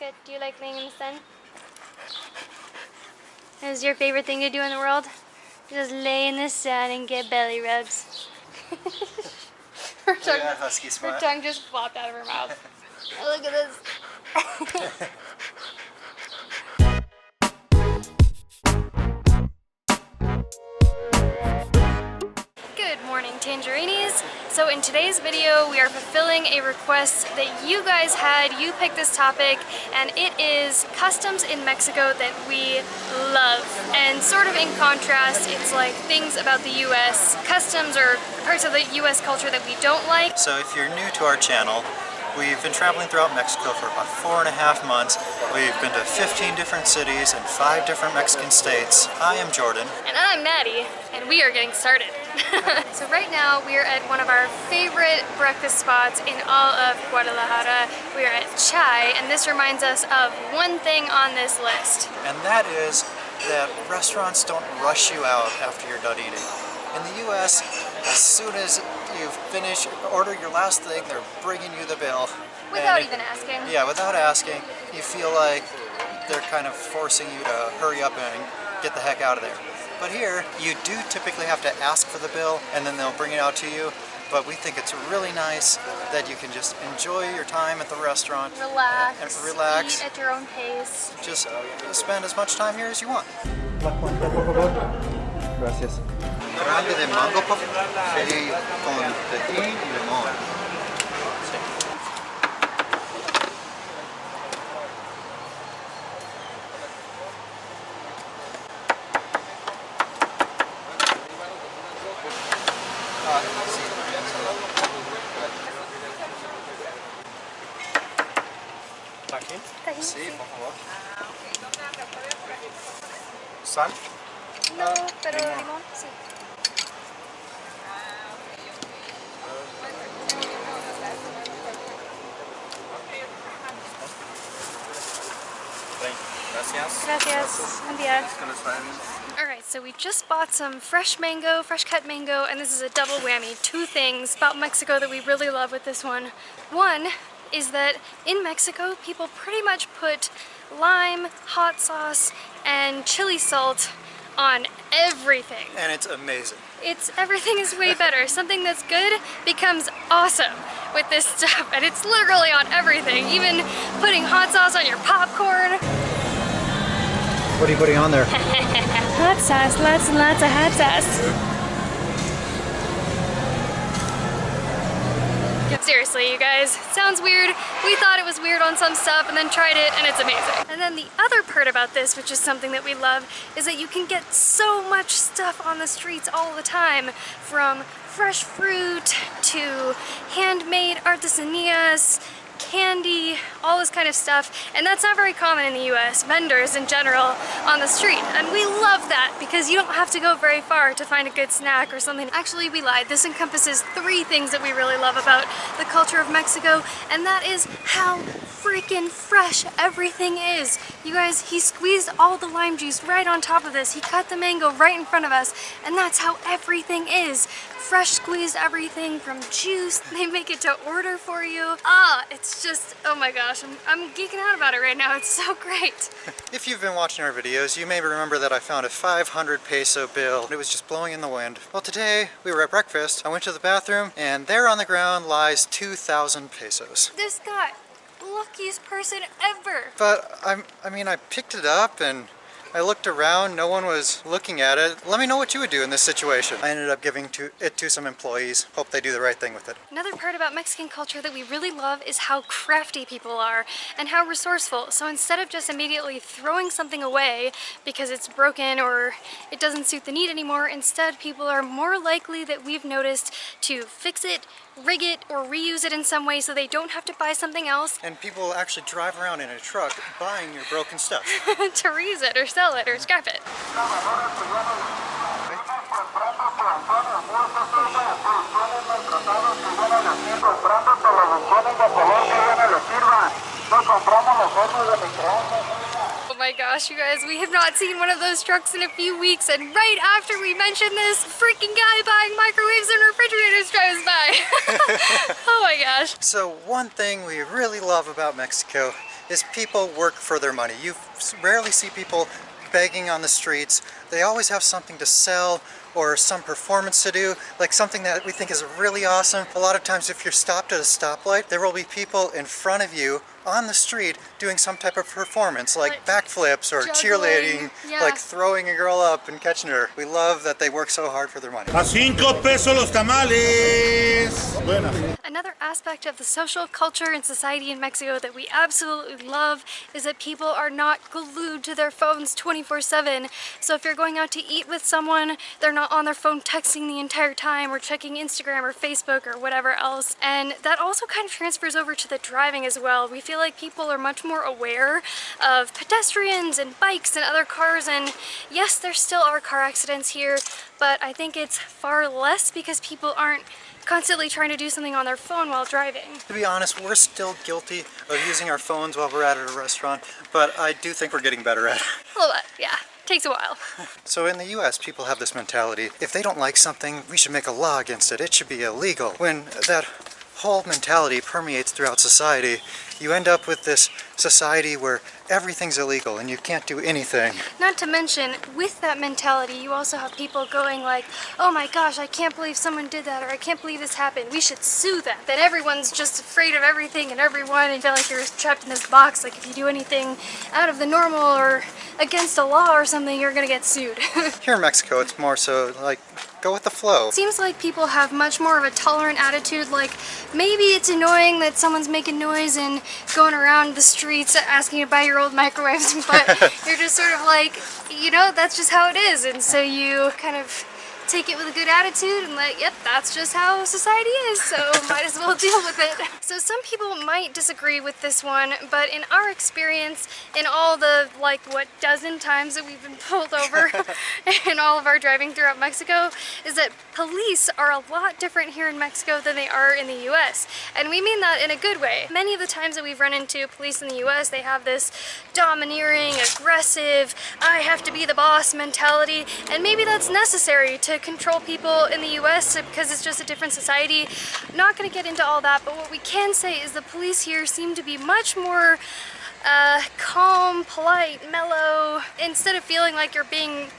good. Do you like laying in the sun? Is your favorite thing to do in the world? Just lay in the sun and get belly rubs. Her tongue just flopped out of her mouth. Oh, look at this. Good morning, Tangerinis. So in today's video, we are fulfilling a request that you guys had. You picked this topic, and it is customs in Mexico that we love. And sort of in contrast, it's like things about the US, customs or parts of the US culture that we don't like. So if you're new to our channel, we've been traveling throughout Mexico for about 4.5 months. We've been to 15 different cities and 5 different Mexican states. I am Jordan. And I'm Maddie, and we are getting started. So right now we are at one of our favorite breakfast spots in all of Guadalajara. We are at Chai, and this reminds us of one thing on this list. And that is that restaurants don't rush you out after you're done eating. In the US, as soon as you've finished, order your last thing, they're bringing you the bill. Without even asking. Yeah, without asking. You feel like they're kind of forcing you to hurry up and get the heck out of there. But here, you do typically have to ask for the bill, and then they'll bring it out to you. But we think it's really nice that you can just enjoy your time at the restaurant. Relax. And relax. Eat at your own pace. Just spend as much time here as you want. Gracias. Grande de mango con tequila y limón. Tajín. Sí, por favor. ¿Sal? No, pero limón, sí. Gracias. Buen día. Alright, so we just bought some fresh mango, fresh cut mango, and this is a double whammy. 2 things about Mexico that we really love with this one. One is that in Mexico, people pretty much put lime, hot sauce, and chili salt on everything. And it's amazing. Everything is way better. Something that's good becomes awesome with this stuff, and it's literally on everything. Even putting hot sauce on your popcorn. What are you putting on there? Hot sauce, lots and lots of hot sauce. Seriously, you guys, sounds weird. We thought it was weird on some stuff and then tried it, and it's amazing. And then the other part about this, which is something that we love, is that you can get so much stuff on the streets all the time, from fresh fruit to handmade artesanías, candy, all this kind of stuff, and that's not very common in the US, vendors in general on the street, and we love that because you don't have to go very far to find a good snack or something. Actually, we lied. This encompasses 3 things that we really love about the culture of Mexico, and that is how freaking fresh everything is. You guys, he squeezed all the lime juice right on top of this. He cut the mango right in front of us, and that's how everything is. Fresh squeezed everything from juice. They make it to order for you. It's just, oh my gosh, I'm geeking out about it right now. It's so great. If you've been watching our videos, you may remember that I found a 500 peso bill. It was just blowing in the wind. Well, today we were at breakfast. I went to the bathroom, and there on the ground lies 2,000 pesos. This guy, luckiest person ever. But I mean, I picked it up and I looked around, no one was looking at it. Let me know what you would do in this situation. I ended up giving it to some employees. Hope they do the right thing with it. Another part about Mexican culture that we really love is how crafty people are and how resourceful. So instead of just immediately throwing something away because it's broken or it doesn't suit the need anymore, instead people are more likely, that we've noticed, to fix it, rig it, or reuse it in some way so they don't have to buy something else. And people actually drive around in a truck buying your broken stuff. To reuse it or sell it or scrap it. Oh my gosh, you guys, we have not seen one of those trucks in a few weeks, and right after we mentioned this, freaking guy buying microwaves and refrigerators drives by. Oh my gosh. So one thing we really love about Mexico is people work for their money. You rarely see people begging on the streets. They always have something to sell or some performance to do, like something that we think is really awesome. A lot of times if you're stopped at a stoplight, there will be people in front of you on the street doing some type of performance, like backflips or cheerleading, like throwing a girl up and catching her. We love that they work so hard for their money. A 5 pesos los tamales. Buena. Another aspect of the social culture and society in Mexico that we absolutely love is that people are not glued to their phones 24/7. So if you're going out to eat with someone, they're not on their phone texting the entire time or checking Instagram or Facebook or whatever else. And that also kind of transfers over to the driving as well. We feel like people are much more aware of pedestrians and bikes and other cars, and yes, there still are car accidents here, but I think it's far less because people aren't constantly trying to do something on their phone while driving. To be honest, we're still guilty of using our phones while we're at a restaurant, but I do think we're getting better at it. A little bit, yeah. Takes a while. So in the US, people have this mentality, if they don't like something, we should make a law against it. It should be illegal. When that whole mentality permeates throughout society, you end up with this society where everything's illegal and you can't do anything. Not to mention, with that mentality, you also have people going like, oh my gosh, I can't believe someone did that, or I can't believe this happened, we should sue them. Then everyone's just afraid of everything and everyone and feel like you're trapped in this box, like if you do anything out of the normal or against the law or something, you're gonna get sued. Here in Mexico, it's more so like, go with the flow. Seems like people have much more of a tolerant attitude, like maybe it's annoying that someone's making noise and going around the streets asking you to buy your old microwaves, but you're just sort of like, you know, that's just how it is, and so you kind of take it with a good attitude and like, yep, that's just how society is, so might as well deal with it. So some people might disagree with this one, but in our experience, in all the like what dozen times that we've been pulled over in all of our driving throughout Mexico, is that police are a lot different here in Mexico than they are in the US, and we mean that in a good way. Many of the times that we've run into police in the US, they have this domineering, aggressive, I have to be the boss mentality, and maybe that's necessary to control people in the US because it's just a different society. I'm not going to get into all that, but what we can say is the police here seem to be much more calm, polite, mellow. Instead of feeling like you're being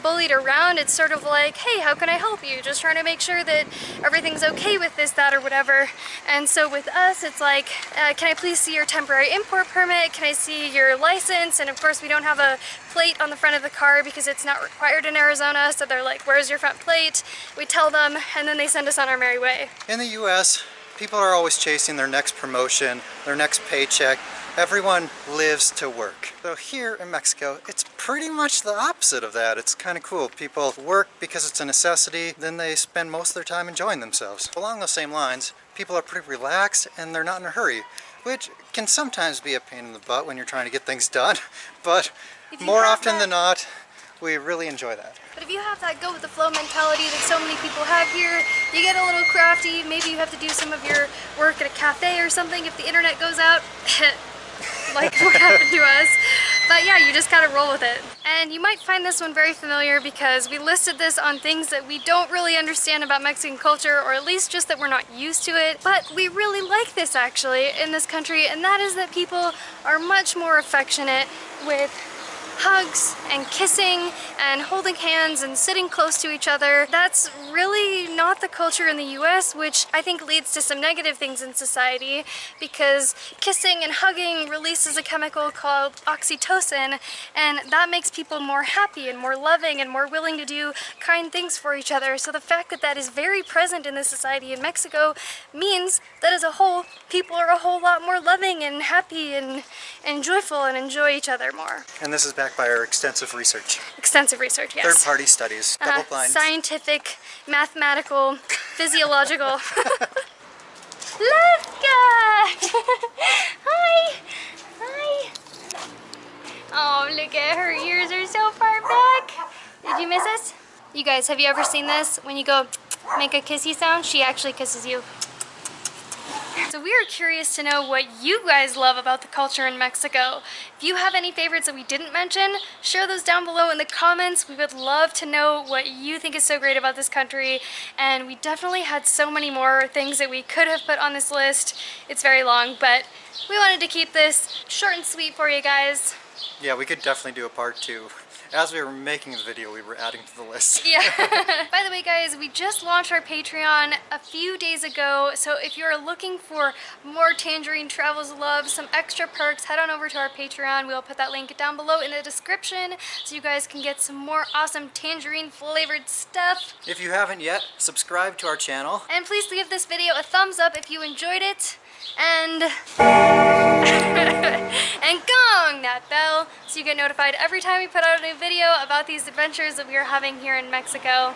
bullied around, it's sort of like, hey, how can I help you? Just trying to make sure that everything's okay with this, that, or whatever. And so with us, it's like, can I please see your temporary import permit? Can I see your license? And of course, we don't have a plate on the front of the car because it's not required in Arizona. So they're like, where's your front plate? We tell them, and then they send us on our merry way. In the US, people are always chasing their next promotion, their next paycheck. Everyone lives to work. So here in Mexico, it's pretty much the opposite of that. It's kind of cool. People work because it's a necessity, then they spend most of their time enjoying themselves. Along those same lines, people are pretty relaxed and they're not in a hurry, which can sometimes be a pain in the butt when you're trying to get things done, but more often than not, we really enjoy that. But if you have that go with the flow mentality that so many people have here, you get a little crafty, maybe you have to do some of your work at a cafe or something if the internet goes out, like what happened to us. But yeah, you just gotta roll with it. And you might find this one very familiar because we listed this on things that we don't really understand about Mexican culture, or at least just that we're not used to it. But we really like this actually in this country, and that is that people are much more affectionate with hugs and kissing and holding hands and sitting close to each other. That's really not the culture in the US, which I think leads to some negative things in society because kissing and hugging releases a chemical called oxytocin, and that makes people more happy and more loving and more willing to do kind things for each other. So the fact that that is very present in this society in Mexico means that as a whole, people are a whole lot more loving and happy and joyful and enjoy each other more. And this is backed by our extensive research. Extensive research, yes. Third-party studies, double-blind. Scientific, mathematical, physiological. Let's go! Hi! Hi! Oh, look at her ears are so far back. Did you miss us? You guys, have you ever seen this? When you go make a kissy sound, she actually kisses you. So we are curious to know what you guys love about the culture in Mexico. If you have any favorites that we didn't mention, share those down below in the comments. We would love to know what you think is so great about this country. And we definitely had so many more things that we could have put on this list. It's very long, but we wanted to keep this short and sweet for you guys. Yeah, we could definitely do a part 2. As we were making the video, we were adding to the list. Yeah. By the way, guys, we just launched our Patreon a few days ago, so if you're looking for more Tangerine Travels love, some extra perks, head on over to our Patreon. We'll put that link down below in the description so you guys can get some more awesome Tangerine flavored stuff. If you haven't yet, subscribe to our channel. And please give this video a thumbs up if you enjoyed it. And and gong that bell so you get notified every time we put out a new video about these adventures that we are having here in Mexico.